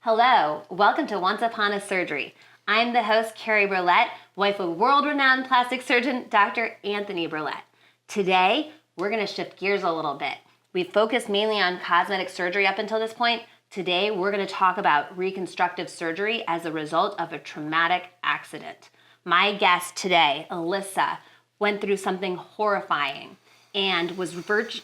Hello, welcome to Once Upon a Surgery. I'm the host, Carrie Berlet, wife of world-renowned plastic surgeon, Dr. Anthony Berlet. Today, we're gonna shift gears a little bit. We've focused mainly on cosmetic surgery up until this point. Today, we're gonna talk about reconstructive surgery as a result of a traumatic accident. My guest today, Alyssa, went through something horrifying and was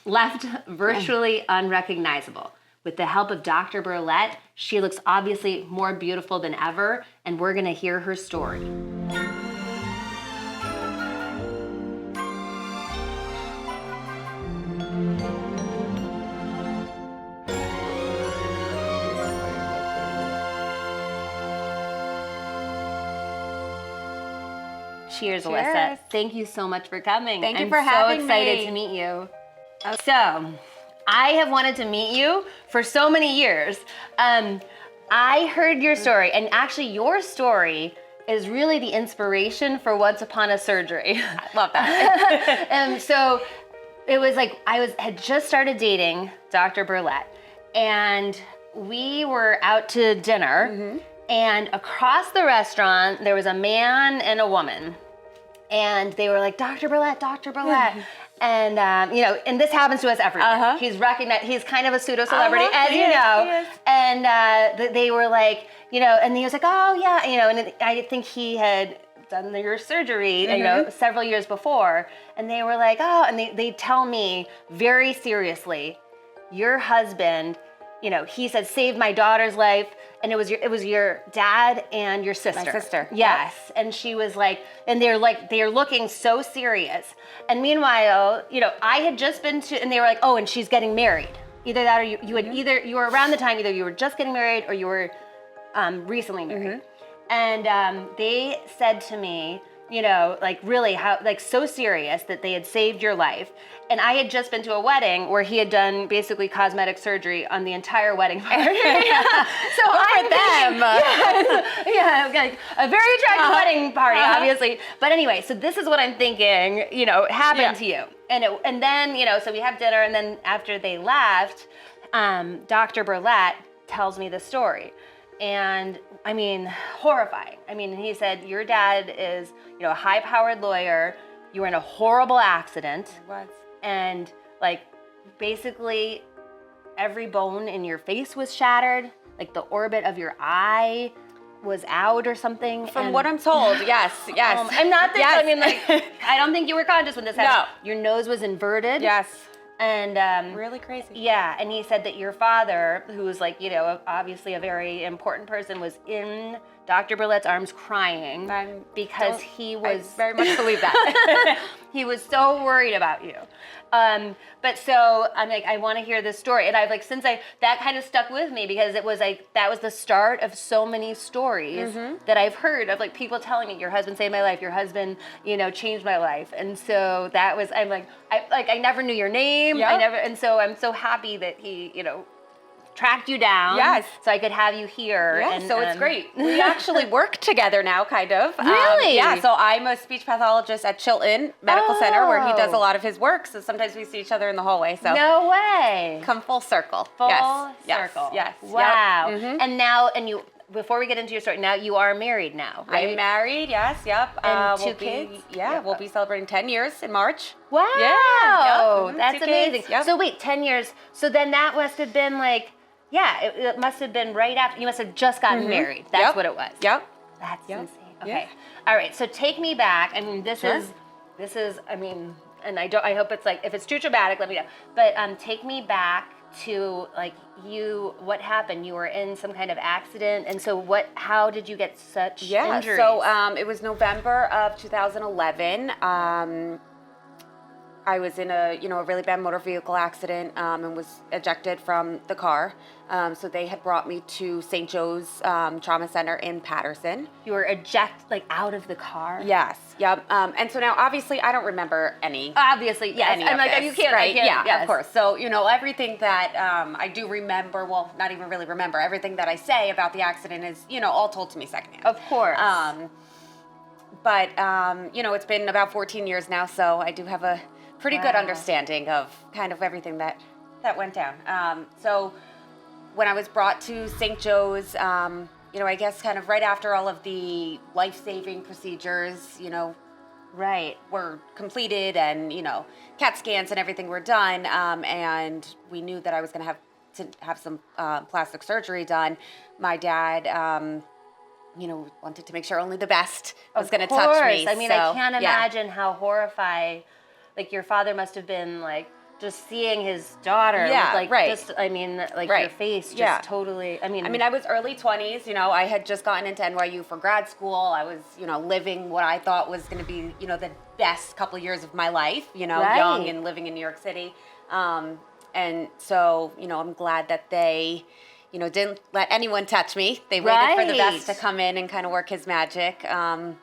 left virtually unrecognizable. With the help of Dr. Berlet, she looks obviously more beautiful than ever, and we're gonna hear her story. Cheers, Alyssa. Thank you so much for coming. Thank you for having me. I'm so excited to meet you. So, I have wanted to meet you for so many years. I heard your story, and actually your story is really the inspiration for Once Upon a Surgery. I love that. And so it was like had just started dating Dr. Berlet, and we were out to dinner, and across the restaurant there was a man and a woman, and they were like, Dr. Berlet, Dr. Berlet. And and this happens to us everywhere. He's recognized. He's kind of a pseudo celebrity, as you know. And they were like, and he was like, oh yeah, and I think he had done your surgery, several years before. And they were like, oh, and they tell me very seriously, your husband, he said saved my daughter's life, and it was your dad and your sister. My sister. Yes. Yep. And she was like, and they're looking so serious. And meanwhile, I had just been to, and they were like, oh, and she's getting married. Either that or you were around the time, either you were just getting married or you were recently married. And they said to me, really how, so serious that they had saved your life. And I had just been to a wedding where he had done basically cosmetic surgery on the entire wedding party. So like a very attractive wedding party, obviously. But anyway, so this is what I'm thinking, happened to you. And then, so we have dinner, and then after they left, Dr. Berlet tells me the story. And I mean, horrifying. I mean, he said, your dad is, a high-powered lawyer. You were in a horrible accident. What? And basically every bone in your face was shattered. Like the orbit of your eye was out or something. From what I'm told, yes. I'm not this, I mean, I don't think you were conscious when this happened. No. Your nose was inverted. Yes. And really crazy. Yeah, and he said that your father, who was obviously a very important person, was in Dr. Berlet's arms crying because he was I very much believe that. he was so worried about you. But so I'm like, I want to hear this story, and I've that kind of stuck with me because it was that was the start of so many stories that I've heard of people telling me, your husband saved my life, your husband changed my life. And so that was, I never knew your name. Yep. And so I'm so happy that he tracked you down. Yes. So I could have you here. Yeah, and, so it's great. We actually work together now, kind of. Really? Yeah, so I'm a speech pathologist at Chilton Medical Center, where he does a lot of his work. So sometimes we see each other in the hallway. So no way. Come full circle. Full Yes. circle. Yes. Wow. Yep. And now, before we get into your story, now you are married now, right? I'm married, yes, yep. And two kids? We'll be celebrating 10 years in March. Wow. Yeah. That's Two amazing. kids, yep. So wait, 10 years. So then that must have been it must have bven right after, you must have just gotten married. That's what it was. Yep. That's insane. Okay. Yeah. All right, so take me back. I mean, this is, and I hope it's if it's too traumatic, let me know. But take me back to what happened? You were in some kind of accident, and so how did you get such injuries? So it was November of 2011. I was in a really bad motor vehicle accident and was ejected from the car. So they had brought me to St. Joe's Trauma Center in Patterson. You were ejected out of the car? Yes. Yep. And so now obviously I don't remember any. Obviously, yes. I'm like, you can't. Right? I can't, yeah, yes. of course. So everything that I do remember, well, not even really remember. Everything that I say about the accident is all told to me secondhand. Of course. But it's been about 14 years now, so I do have a pretty good understanding of kind of everything that went down. So when I was brought to St. Joe's, I guess kind of right after all of the life-saving procedures, Right. were completed and, CAT scans and everything were done, and we knew that I was going to have some plastic surgery done. My dad, wanted to make sure only the best was going to touch me. I mean, I can't imagine how horrified, like, your father must have been, like, just seeing his daughter. Yeah, with, like, right. Just, I mean, like, Right. your face just Yeah. totally, I mean, I was early 20s, I had just gotten into NYU for grad school. I was, living what I thought was going to be, the best couple years of my life, Right. young and living in New York City. And so, I'm glad that they, didn't let anyone touch me. They waited for the best to come in and kind of work his magic. wow.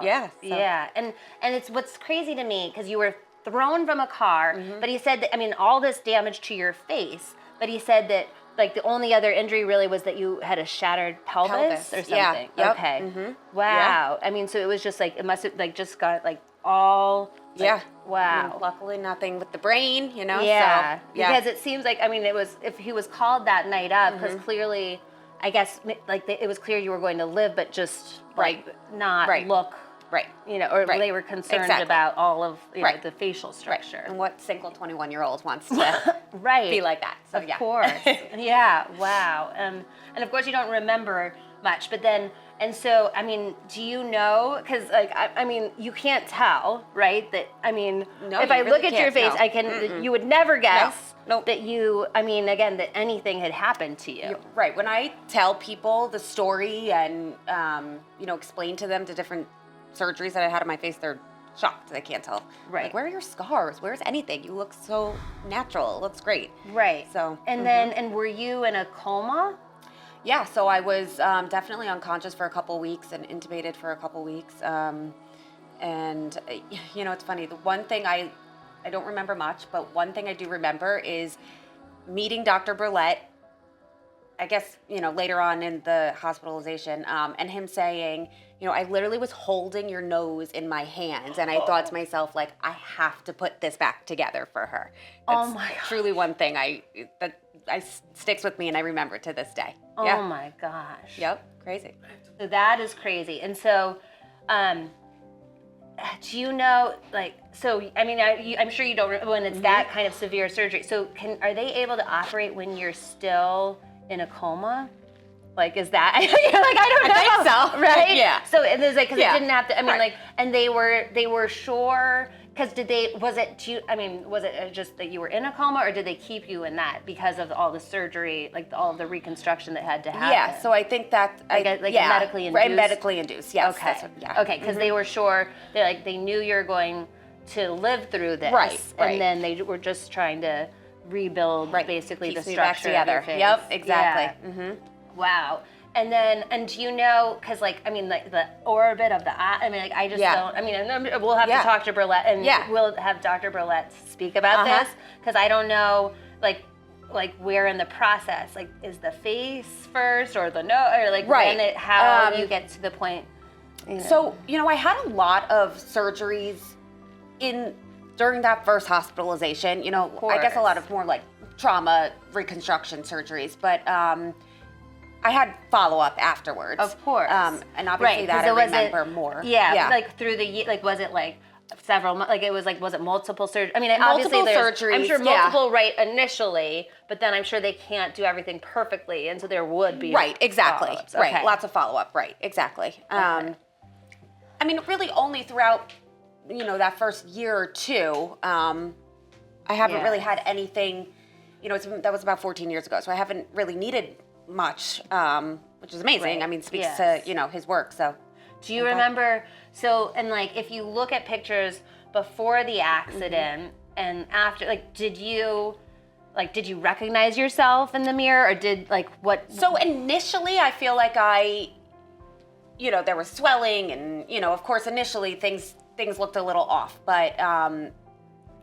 And Yeah. And it's what's crazy to me, because you were thrown from a car, Mm-hmm. but he said that, I mean, all this damage to your face, but he said that, like, the only other injury really was that you had a shattered pelvis or Yeah. something. Yep. Okay. Mm-hmm. Wow. I mean, so it was just like, it must have, like, just got, like, all, like, Yeah. wow. Luckily, nothing with the brain, Yeah. So, Because it seems like, I mean, it was, if he was called that night up, because Mm-hmm. clearly, I guess, like, it was clear you were going to live, but just, like, Right. not Right. look, Right. or Right. they were concerned Exactly. about all of, Right. the facial structure. And what single 21-year-old wants to Right. be like that? So, Of course. Yeah. Wow. And of course you don't remember much, but then, and so, I mean, do you know, because, like, I mean, you can't tell, right? That, I mean, No, if you I really look at your can't, face, no. I can, you would never guess Nope. that you, I mean, again, that anything had happened to you. Right. When I tell people the story and, explain to them the different surgeries that I had on my face, they're shocked. They can't tell. Right. Like, where are your scars? Where's anything? You look so natural. It looks great. Right. So, And then, and were you in a coma? yeah, so I was definitely unconscious for a couple weeks and intubated for a couple weeks. And, it's funny. The one thing I don't remember much, but one thing I do remember is meeting Dr. Berlet, I guess, later on in the hospitalization, and him saying, I literally was holding your nose in my hands, and I thought to myself, like, I have to put this back together for her. That's Oh my gosh. truly one thing that sticks with me, and I remember to this day. Oh Yeah. my gosh. Yep. Crazy. So that is crazy. And so, do you know, like, so, I mean, I'm sure you don't, when it's that kind of severe surgery. So are they able to operate when you're still in a coma? Like, is that, you're like, I don't know. I think so. Right? Yeah. So, and there's like, because Yeah. it didn't have to, I mean, Right. like, and they were sure, because was it just that you were in a coma, or did they keep you in that because of all the surgery, like all of the reconstruction that had to happen? Yeah, so I think that medically induced? Right, medically induced. Yes. Okay. That's what- yeah. Okay, because they were sure, they knew you were going to live through this. Right, right. And then they were just trying to rebuild basically Piece the me back structure of your together. face. Yep, exactly. Yeah. Wow. And then, and do you know, because, like, I mean, like the orbit of the eye, I mean, like, I just don't, I mean, and we'll have to talk to Berlet, and we'll have Dr. Berlet speak about this, because I don't know, like where in the process, like, is the face first, or the nose, or like how you get to the point, So, I had a lot of surgeries during that first hospitalization, I guess a lot of more like trauma reconstruction surgeries, but I had follow-up afterwards. Of course. And obviously that I remember more. Yeah, like through the year, like, was it like several months, like it was like, was it multiple surgeries? I mean, Multiple obviously surgeries, I'm sure yeah. multiple initially, but then I'm sure they can't do everything perfectly, and so there would be Right, exactly. follow-ups. Right, Okay. lots of follow-up, right, exactly. I mean, really only throughout, that first year or two, I haven't really had anything, that was about 14 years ago, so I haven't really needed much, which is amazing. Right. I mean, speaks Yes. to, his work, so. Do you remember, so, and like, if you look at pictures before the accident and after, like, did you recognize yourself in the mirror, or did, like, what? So initially, I feel like there was swelling, and, of course, initially things looked a little off, but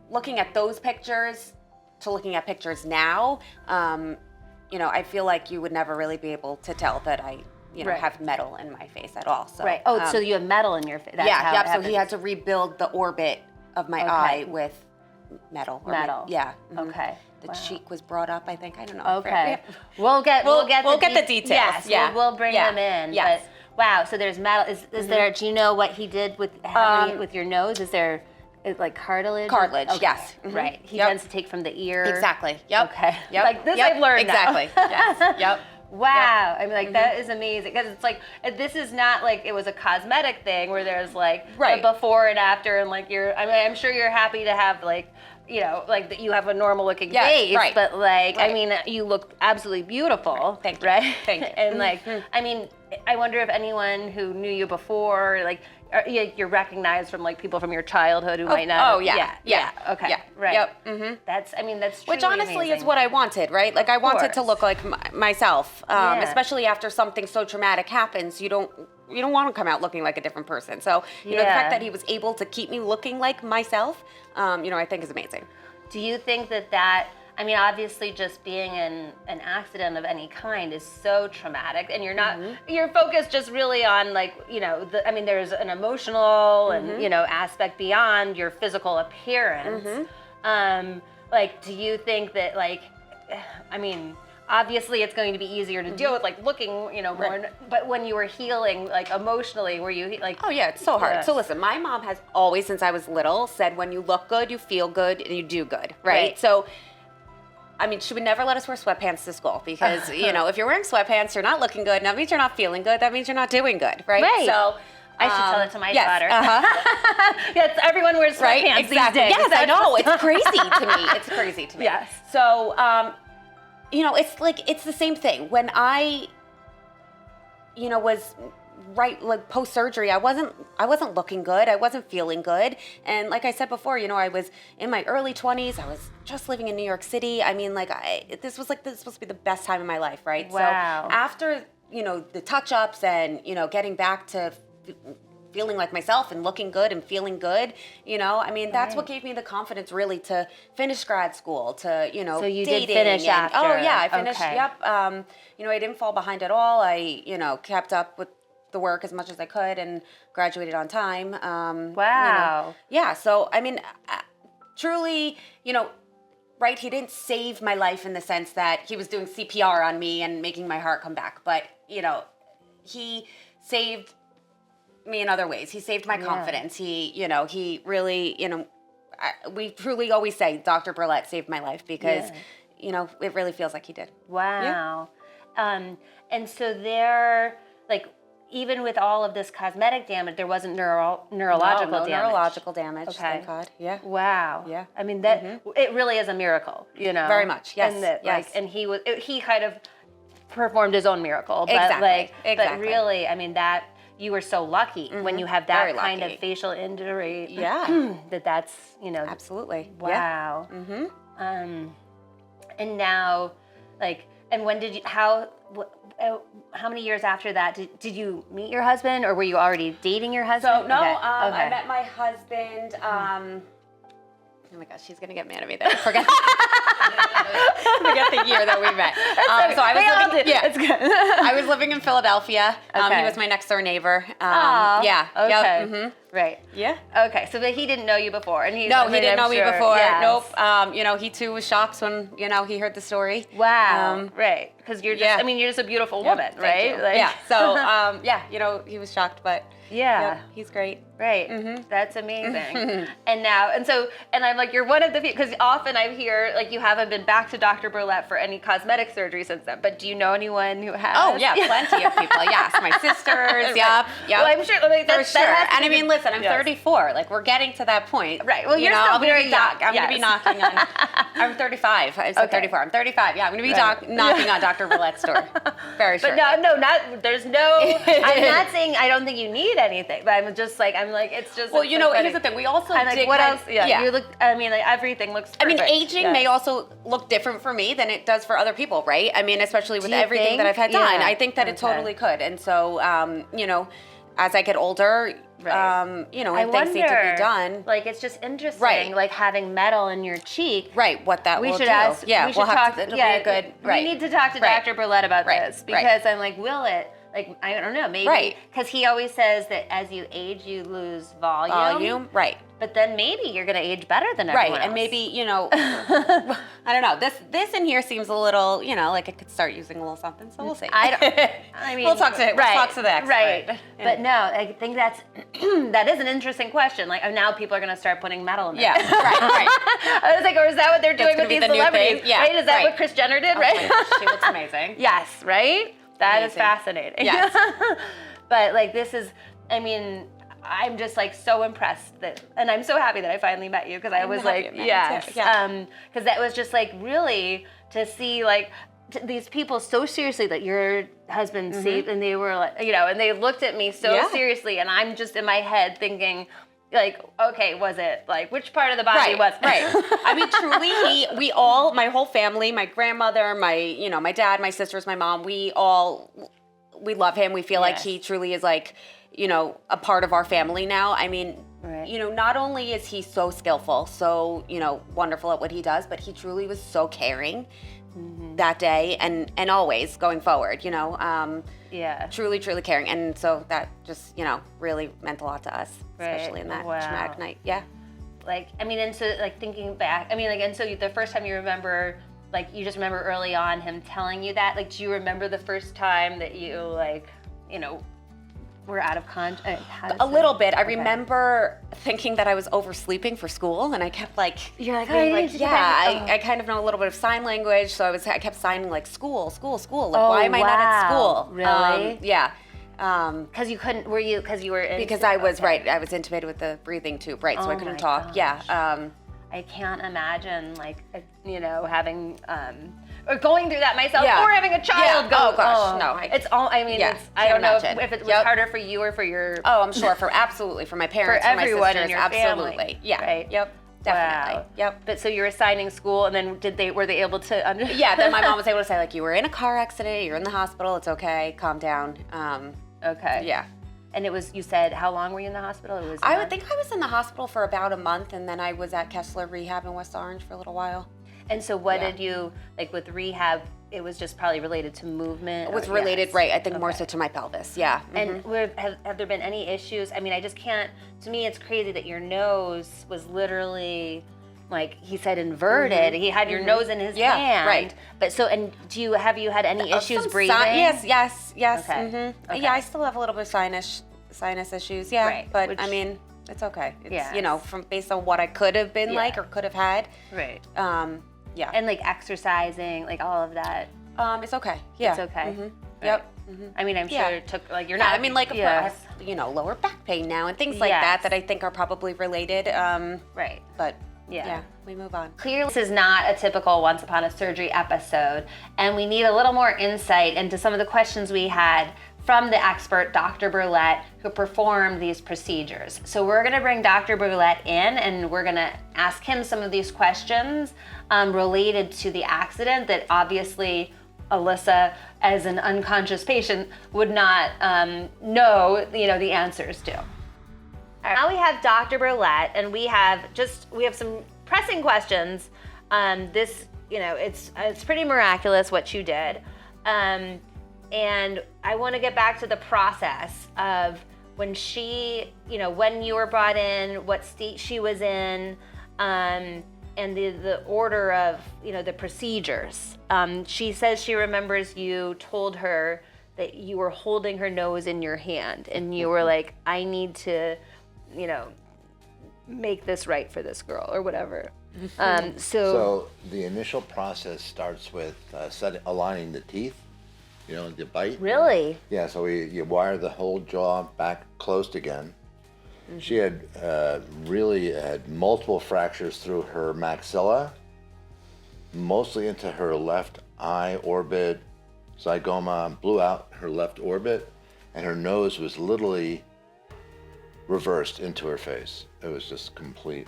looking at those pictures to looking at pictures now, I feel like you would never really be able to tell that I, Right. have metal in my face at all. So, Right. Oh, so you have metal in your face. That's yeah, how yep. it So he happens. had to rebuild the orbit of my eye with metal. Metal. Yeah. Okay. The cheek was brought up, I think. I don't know. Okay. We'll get the details. Yes. Yeah. We'll bring them in. Yes. But wow. So there's metal. Is there? Do you know what he did with with your nose? Is there like cartilage? Cartilage. Okay. Yes. Right. He tends to take from the ear. Exactly. Yep. Okay. Yep. Like this, I've learned exactly. now. Yes. Yep. Wow. I mean, like, that is amazing. Because it's like, this is not like it was a cosmetic thing where there's like a before and after, and like I mean, I'm sure you're happy to have like, you know, like that you have a normal looking face, but like, I mean, you look absolutely beautiful. Thank you. Right? Thank you. And like, I mean, I wonder if anyone who knew you before, like, you're recognized from like people from your childhood who might not. Oh yeah. Okay. Yeah. Right. Yep. That's. I mean, that's. Which truly honestly amazing. is what I wanted, right? Like I wanted to look like myself, especially after something so traumatic happens. You don't want to come out looking like a different person. So you know, the fact that he was able to keep me looking like myself, you know, I think is amazing. Do you think that? I mean, obviously, just being in an accident of any kind is so traumatic, and you're not, you're focused just really on like, you know, I mean, there's an emotional and, you know, aspect beyond your physical appearance. Like, do you think that, like, I mean, obviously it's going to be easier to deal with, like, looking, you know, more, but when you were healing, like, emotionally, were you, like... Oh, yeah, it's so hard. So listen, my mom has always, since I was little, said when you look good, you feel good, and you do good, right? So... I mean, she would never let us wear sweatpants to school because, you know, if you're wearing sweatpants, you're not looking good. That means you're not feeling good. That means you're not doing good, right? So I should tell it to my daughter. Yes, everyone wears sweatpants these days. Yes, I know. It's crazy to me. It's crazy to me. Yes. So, you know, it's like, it's the same thing. When I, you know, was like post-surgery, I wasn't looking good. I wasn't feeling good. And like I said before, you know, I was in my early 20s. I was just living in New York City. I mean, like this was supposed to be the best time of my life, right? Wow. So after, you know, the touch-ups and, you know, getting back to feeling like myself and looking good and feeling good, you know, I mean, that's what gave me the confidence really to finish grad school, to, you know, so you dating. did finish after. Oh yeah, I finished, okay. Yep. You know, I didn't fall behind at all. I, you know, kept up with the work as much as I could and graduated on time. Wow. You know, yeah. So, I mean, truly, you know, right, he didn't save my life in the sense that he was doing CPR on me and making my heart come back. But, you know, he saved me in other ways. He saved my confidence. He, you know, he really, you know, we truly always say Dr. Berlet saved my life because, you know, it really feels like he did. Wow. Yeah. And so there, like, even with all of this cosmetic damage, there wasn't neurological damage. Neurological damage. Okay. Thank God. Yeah. Wow. Yeah. I mean, that it really is a miracle, you know. Very much. Yes. And that, yes. like, and he kind of performed his own miracle, but Exactly. but really, I mean, that you were so lucky when you have that kind of facial injury. Yeah. that's, you know. Absolutely. Wow. Yeah. And now, like, and when did you? How many years after that did you meet your husband, or were you already dating your husband? So no, I met my husband. Oh my gosh, she's gonna get mad at me there. Forget the year that we met. So I was living. Yeah, it's good. I was living in Philadelphia. He was my next door neighbor. Yeah. Okay. Yep. Right. Yeah. Okay. So, but he didn't know you before, and he didn't know me before. Yes. Nope. You know, he too was shocked when he heard the story. Wow. Right. Because you're just. I mean, you're just a beautiful woman, right? Like, yeah. So yeah, you know, he was shocked, but yeah, he's great. Right. That's amazing. And I'm like, you're one of the few, because often I hear like you haven't been back to Dr. Berlet for any cosmetic surgery since then. But do you know anyone who has? Oh yeah, plenty of people. Yes, my sisters. Yep. Well, I'm sure. Like, for sure. And I mean, listen, I'm 34. Like, we're getting to that point. Right. Well, you're still very young. I'm going to be knocking on. I'm 35. I said 34. I'm 35. Yeah, I'm going to be knocking on Dr. Berlet's door. Very sure. But no, not. There's no. I'm not saying I don't think you need anything, but I'm just like it's just. Well, you know, here's the thing. We also like, what else? Yeah. You look. I mean, like everything looks perfect. I mean, aging may also look different for me than it does for other people, right? I mean, especially with everything that I've had done, I think that it totally could. And so, you know, as I get older, you know, and things need to be done. Like, it's just interesting, like having metal in your cheek. Right, what that will do. We should ask. Yeah, we should talk. It'll be a good. We need to talk to Dr. Berlet about this because I'm like, will it? Like, I don't know, maybe. Right. Because he always says that as you age, you lose volume. Right. But then maybe you're going to age better than everyone else. And maybe, I don't know. This in here seems a little, like it could start using a little something. So we'll see. I mean, we'll talk to the expert. Right. Yeah. But no, I think that is an interesting question. Like, now people are going to start putting metal in there. Yeah. Right. I was like, or is that what they're doing with these celebrities? Yeah. Right? Is that what Kris Jenner did? Right. My gosh, she looks amazing. Yes. Right. That is fascinating. Yes. But like, this is, I'm just like so impressed and I'm so happy that I finally met you because I was like, yes. Because that was just like really to see like these people so seriously that your husband saved, and they were like, and they looked at me so seriously, and I'm just in my head thinking, like, okay, was it like which part of the body was? Right. I mean, truly, we all, my whole family, my grandmother, my dad, my sisters, my mom, we love him. We feel like he truly is like, a part of our family now. I mean, not only is he so skillful, so, wonderful at what he does, but he truly was so caring that day and always going forward, truly, truly caring. And so that just, really meant a lot to us, especially in that traumatic night. Yeah. Like, and so like thinking back, and so the first time you remember, like, you just remember early on him telling you that, like, do you remember the first time that you like, were out of contact? A little bit. I remember thinking that I was oversleeping for school, and I kept like, you're like, I kind of know a little bit of sign language, so I kept signing like school. Like, why am I not at school? Really? Yeah. Because you couldn't. Were you? Because you were. Because I was I was intubated with the breathing tube, so I couldn't talk. Gosh. Yeah. I can't imagine like having or going through that myself, or having a child go. Oh gosh, no. It's all. I don't know if it was harder for you or for your. Oh, I'm sure absolutely for my parents, for everyone my sisters, in your absolutely. Family. Yeah. Right. Yep. Definitely. Wow. Yep. But so you were assigning school, and then were they able to? Yeah. Then my mom was able to say, like, you were in a car accident, you're in the hospital, it's okay, calm down. Okay. Yeah. And you said, how long were you in the hospital? I would think I was in the hospital for about a month, and then I was at Kessler Rehab in West Orange for a little while. And so what did you, like with rehab, it was just probably related to movement? It was related, right, I think more so to my pelvis, yeah. And have there been any issues? I just can't, to me it's crazy that your nose was literally, like he said, inverted. He had your nose in his hand. Right. But so, and have you had any issues breathing? Yes. Okay. Okay. Yeah, I still have a little bit of sinus issues, yeah. Right. But it's okay. It's, from based on what I could have been like or could have had. Right. Yeah. And like exercising, like all of that. It's okay. Yeah. It's okay. Mm-hmm. Right. Yep. Mm-hmm. I'm sure it took like you're not. Like lower back pain now and things like that I think are probably related. Right. But yeah, we move on. Clearly, this is not a typical Once Upon a Surgery episode, and we need a little more insight into some of the questions we had from the expert, Dr. Berlet, who performed these procedures. So we're gonna bring Dr. Berlet in, and we're gonna ask him some of these questions related to the accident that obviously Alyssa, as an unconscious patient, would not know, the answers to. Now we have Dr. Berlet, and we have some pressing questions. It's pretty miraculous what you did. And I want to get back to the process of when she, when you were brought in, what state she was in, and the order of, the procedures. She says she remembers you told her that you were holding her nose in your hand, and you were like, I need to, make this right for this girl or whatever. So the initial process starts with aligning the teeth. The bite. Really? Yeah, so you wire the whole jaw back closed again. Mm-hmm. She had really had multiple fractures through her maxilla, mostly into her left eye orbit, zygoma, blew out her left orbit, and her nose was literally reversed into her face. It was just complete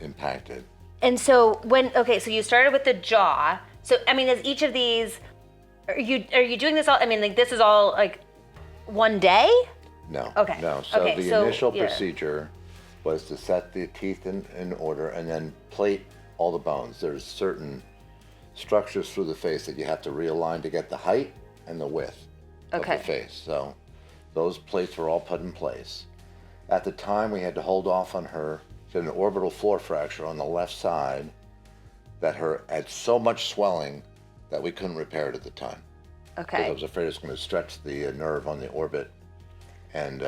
impacted. And so so you started with the jaw. So, is each of these, are you doing this all, this is all like one day? No. Okay. No. So the initial procedure was to set the teeth in order and then plate all the bones. There's certain structures through the face that you have to realign to get the height and the width. of Okay. the face. So those plates were all put in place. At the time, we had to hold off on her. She had an orbital floor fracture on the left side that her had so much swelling that we couldn't repair it at the time. Because I Okay. was afraid it was going to stretch the nerve on the orbit, and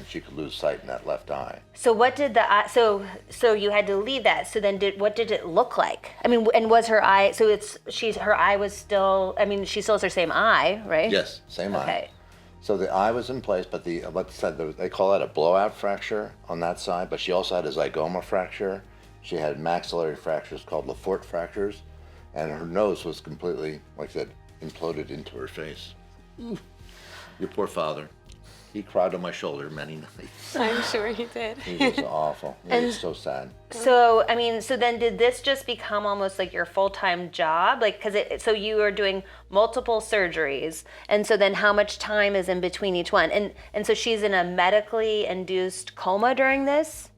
she could lose sight in that left eye. So what did the eye? So you had to leave that. So then, what did it look like? I mean, and was her eye? So her eye was still. I mean, she still has her same eye, right? Yes, same eye. Okay. So the eye was in place, but they call that a blowout fracture on that side. But she also had a zygoma fracture. She had maxillary fractures called Lefort fractures, and her nose was completely, like I said, imploded into her face. Your poor father. He cried on my shoulder many nights. I'm sure he did. He was awful. He was so sad. So I mean, so then did this just become almost like your full-time job? Like, so you are doing multiple surgeries, and so then how much time is in between each one? And so she's in a medically induced coma during this,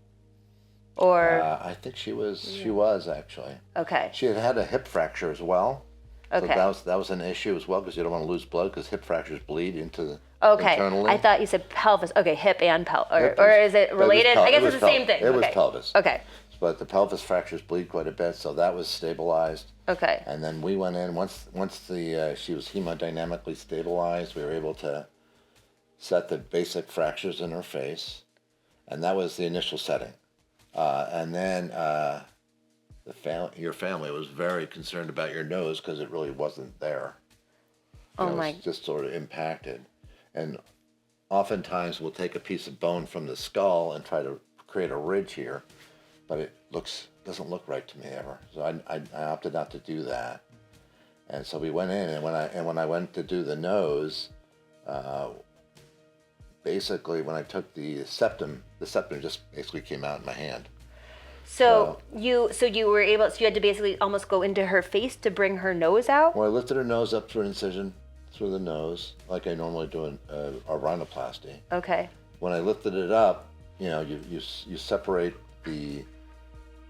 or I think she was actually. okay, She had a hip fracture as well. okay, So that was an issue as well, because you don't want to lose blood, because hip fractures bleed into the okay. internally. I thought you said pelvis. Okay, hip and pelvis, Hip or was- is it related? I guess it's the same thing. It was Okay. pelvis. Okay, But the pelvis fractures bleed quite a bit, so that was stabilized. okay, And then we went in, once she was hemodynamically stabilized, we were able to set the basic fractures in her face. And that was the initial setting. And then your family was very concerned about your nose, because it really wasn't there. Oh It my. was just sort of impacted. And oftentimes we'll take a piece of bone from the skull and try to create a ridge here, but it doesn't look right to me ever. So I opted not to do that. And so we went in, and when I went to do the nose, basically when I took the septum just basically came out in my hand. So you were able. So you had to basically almost go into her face to bring her nose out. Well, I lifted her nose up through an incision through the nose, like I normally do in a rhinoplasty. Okay. When I lifted it up, you separate the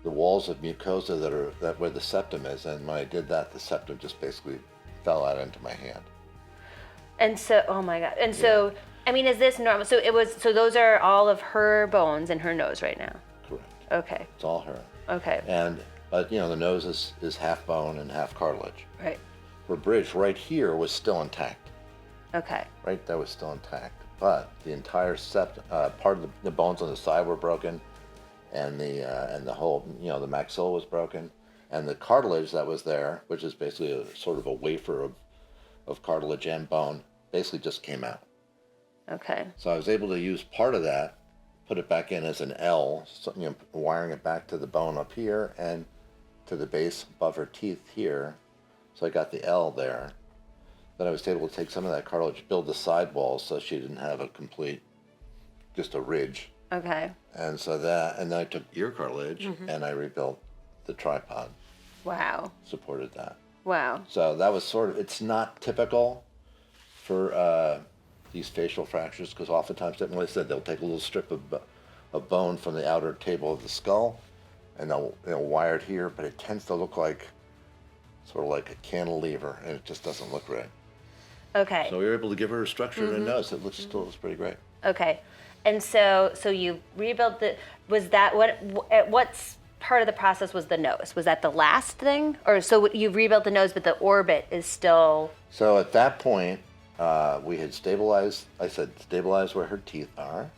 walls of mucosa that where the septum is, and when I did that, the septum just basically fell out into my hand. And so, oh my God. And so, I mean, is this normal? So those are all of her bones in her nose right now. Correct. Okay. It's all her. Okay. But the nose is half bone and half cartilage. Right. Her bridge right here was still intact. Okay. Right, that was still intact. But the entire part of the bones on the side were broken, and the whole the maxilla was broken, and the cartilage that was there, which is basically a sort of a wafer of cartilage and bone, basically just came out. Okay. So I was able to use part of that, put it back in as an L, so, wiring it back to the bone up here and to the base above her teeth here. So I got the L there. Then I was able to take some of that cartilage, build the side walls so she didn't have just a ridge. Okay. And then I took ear cartilage and I rebuilt the tripod, Wow. supported that. Wow. So that was it's not typical for these facial fractures, because oftentimes, like I said, they'll take a little strip of bone from the outer table of the skull and they'll wire it here, but it tends to look like sort of like a cantilever, and it just doesn't look right. Okay. So we were able to give her a structure in her nose. It still looks pretty great. Okay. And so you rebuilt was that what part of the process was the nose? Was that the last thing? Or so you rebuilt the nose, but the orbit is still... So at that point, we had stabilized where her teeth are,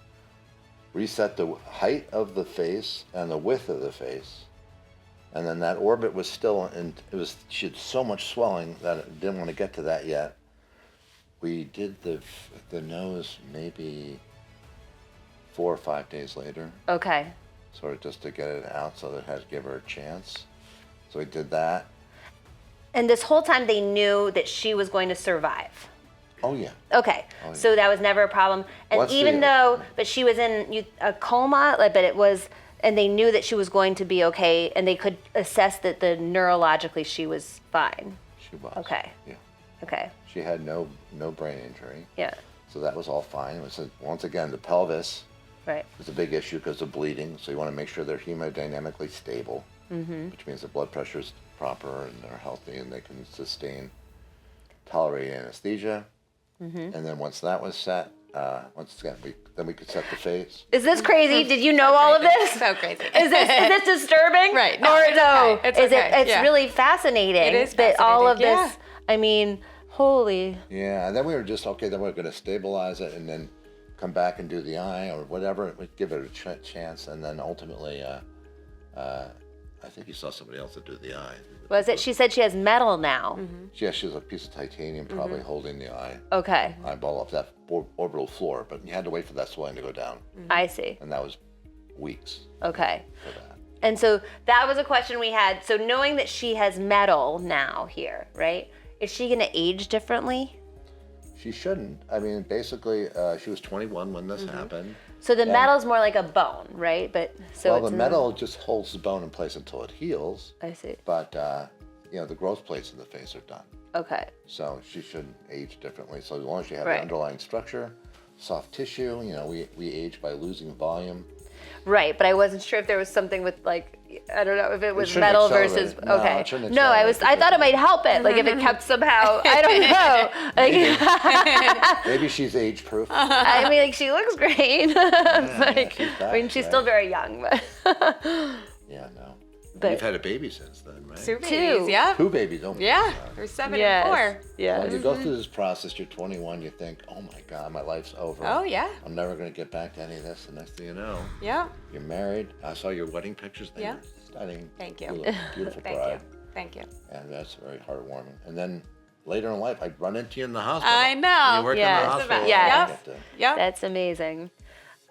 reset the height of the face and the width of the face, and then that orbit was still, she had so much swelling that I didn't want to get to that yet. We did the nose maybe 4 or 5 days later, Okay. sort of just to get it out, so that it had to give her a chance. So we did that. And this whole time they knew that she was going to survive. Oh yeah. Okay, Oh, yeah. so that was never a problem. And What's but she was in a coma, and they knew that she was going to be okay, and they could assess that neurologically she was fine. She was. Okay. Yeah. Okay. She had no brain injury. Yeah. So that was all fine. It was once again the pelvis Right. is a big issue because of bleeding. So you want to make sure they're hemodynamically stable, which means the blood pressure is proper and they're healthy and they can tolerate anesthesia. And then once that was set, then we could set the face. Is this crazy? Did you know all of this? So crazy. Is this disturbing? Right. No, Or it's okay. It's okay. It's Yeah. really fascinating. It is that all of fascinating. this. I mean, holy. Yeah, and then we were just, okay, then we're going to stabilize it and then come back and do the eye or whatever. We'd give it a chance. And then ultimately, I think you saw somebody else that do the eye. Was it? She said she has metal now. Yeah, she has a piece of titanium probably holding the Okay. eyeball off that orbital floor. But you had to wait for that swelling to go down. I see. And that was weeks Okay. for that. And so that was a question we had. So knowing that she has metal now here, right? Is she going to age differently? She shouldn't. I mean, basically, she was 21 when this happened. So the metal's more like a bone, right? But so Well, it's the metal just holds the bone in place until it heals. I see. But, the growth plates in the face are done. Okay. So she shouldn't age differently. So as long as you have Right. the underlying structure, soft tissue, we age by losing volume. Right, but I wasn't sure if there was something with like I don't know if it was shouldn't metal accelerate versus it. No, okay. it shouldn't No, I accelerate thought it because- might help it, like if it kept somehow. I don't know. Like, Maybe she's age proof. I mean, like she looks great. Like, she's I mean, back, she's right? still very young, but Yeah, no. But- You've had a baby since then, right? Two Two. babies, yeah. 2 babies. Oh my Yeah. God. They're 7 yes, and 4. yes. When you go through this process, you're 21, you think, oh my God, my life's over. Oh, yeah. I'm never going to get back to any of this. The next thing you know, Yeah. you're married. I saw your wedding pictures. They Yeah. were stunning. Thank you. You look a beautiful Thank bride. you. Thank you. And that's very heartwarming. And then later in life, I'd run into you in the hospital. I know. You work Yes. in the hospital. Yes. I get to- Yep. That's amazing.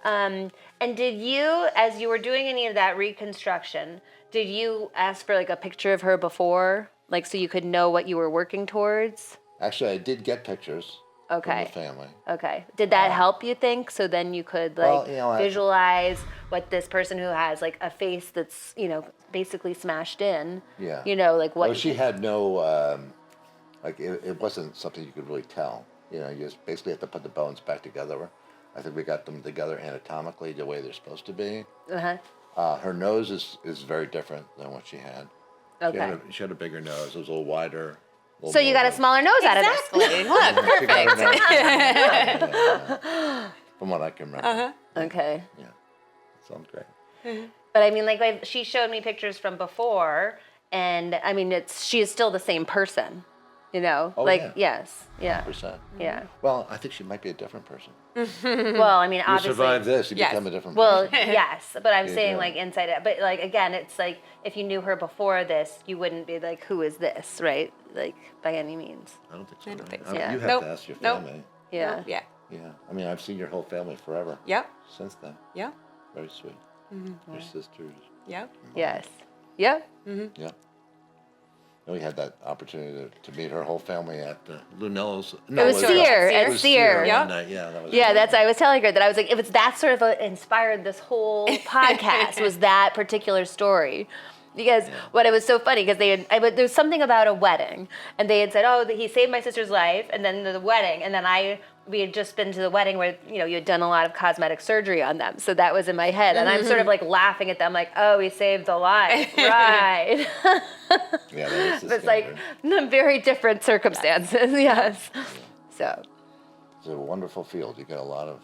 And did you, as you were doing any of that reconstruction, did you ask for like a picture of her before, like so you could know what you were working towards? Actually, I did get pictures Okay. from the family. Okay. Did that help you think? So then you could like Well, visualize what this person who has like a face that's, basically smashed in. Yeah. Like what Well, she had no, it wasn't something you could really tell. You just basically have to put the bones back together. I think we got them together anatomically the way they're supposed to be. Uh-huh. Her nose is very different than what she had. Okay. She had a bigger nose. It was a little wider. So you got a smaller nose out of this. Exactly. Look, perfect. From what I can remember. Okay. Yeah. Sounds great. But I mean, like she showed me pictures from before, and I mean, she is still the same person, Oh, like yeah. yes, yeah, 100%. yeah. Well, I think she might be a different person. Well, I mean, You obviously, survive this, you Yes. become a different well, person. yes, but I'm Yeah, saying yeah. like inside it. But like again, it's like if you knew her before this, you wouldn't be like, who is this, right? Like by any means. I don't think so. I don't think right? so. Yeah. You have Nope. to ask your Nope. family. Yeah. Yeah. Yeah. I mean, I've seen your whole family forever. Yep. Since then. Yep. Very sweet. Your sisters. Yep. Yes. Yep. Yeah. And we had that opportunity to meet her whole family at Lunello's. No, It was Sear, it at was Sear. one Yep. night. Yeah, that was. Yeah, great. I was telling her that I was like, if it's that sort of inspired this whole podcast was that particular story. Because what it was so funny because there was something about a wedding and they had said, oh, he saved my sister's life and then the wedding and then we had just been to the wedding where you had done a lot of cosmetic surgery on them, so that was in my head and I'm sort of like laughing at them like, oh, he saved the life, right? Yeah, that was It's like very different circumstances, yes. So It's a wonderful field. You get a lot of,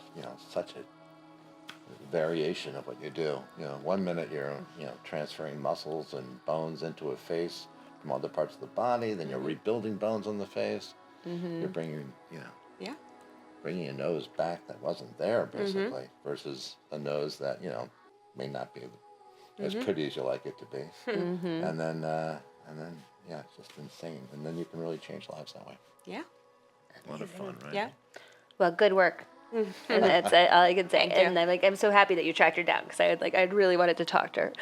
such a variation of what you do. 1 minute you're, transferring muscles and bones into a face from other parts of the body. Then you're rebuilding bones on the face. You're bringing, Yeah. bringing a nose back that wasn't there, basically, versus a nose that, may not be as pretty as you like it to be. And then, yeah, it's just insane. And then you can really change lives that way. Yeah. A lot of fun, right? Yeah. well, good work. And that's all I can say. Thank you. And I'm so happy that you tracked her down because I really wanted to talk to her.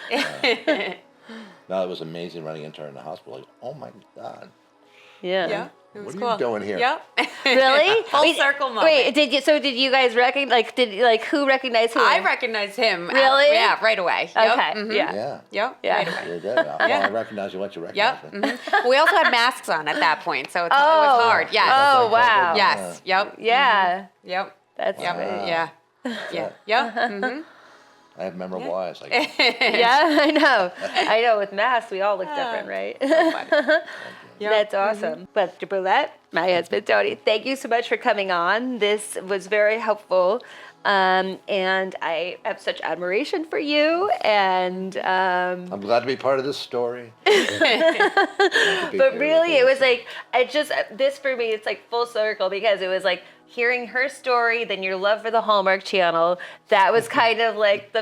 No, it was amazing running into her in the hospital. Like, oh my God. Yeah. Yeah. It was What are cool. you doing here? Yep. Really? Full circle moment. Wait, did you guys recognize? Who recognized who? I recognized him. Really? Yeah, right away. Yep. Okay. Mhm. Yeah. Yeah. Yep. Yeah. Right away. You did. Well, I recognize you once you recognize Yep. me. Mhm. We also had masks on at that point, so it Oh. was hard. Yes. Oh, wow. Yes. Yep. Yeah. Yep. That's Yep. great. Yeah. Yeah. Yep. Mm-hmm. I have memorable eyes. Like, Yeah, I know. With masks, we all look different, right? Yep. That's awesome. But Berlet, my husband Tony, thank you so much for coming on. This was very helpful. And I have such admiration for you. And I'm glad to be part of this story. but really, it was like, this for me, it's like full circle, because it was like hearing her story, then your love for the Hallmark Channel. That was kind of like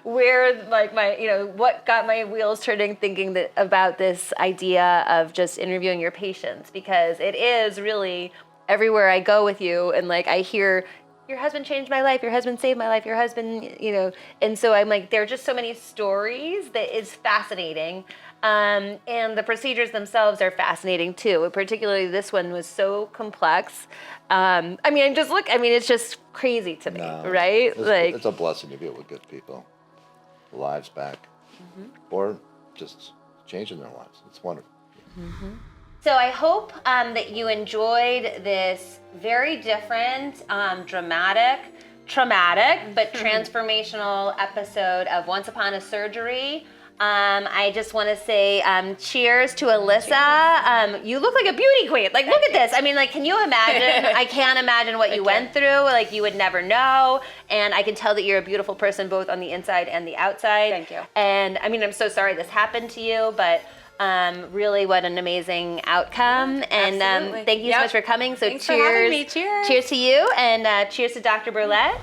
where my, what got my wheels turning, thinking about this idea of just interviewing your patients, because it is really everywhere I go with you, and like I hear, your husband changed my life, your husband saved my life, your husband, and so I'm like, there are just so many stories that is fascinating. And the procedures themselves are fascinating too. Particularly this one was so complex. It's just crazy to me, right? It's a blessing to be able to give people lives back, or just changing their lives. It's wonderful. So I hope that you enjoyed this very different, dramatic, traumatic, but transformational episode of Once Upon a Surgery. I just want to say cheers to Alyssa. You look like a beauty queen. Like, look at this. I mean, like, can you imagine? I can't imagine what you went through. Like, you would never know. And I can tell that you're a beautiful person, both on the inside and the outside. Thank you. And I mean, I'm so sorry this happened to you, but really what an amazing outcome. And thank you so much for coming. So Thanks for having me. Cheers. Cheers to you, and cheers to Dr. Berlet.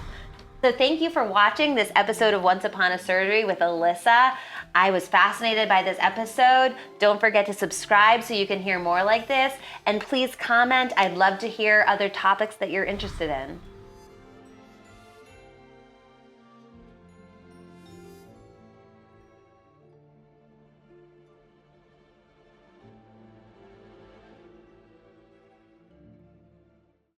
So thank you for watching this episode of Once Upon a Surgery with Alyssa. I was fascinated by this episode. Don't forget to subscribe so you can hear more like this. And please comment. I'd love to hear other topics that you're interested in.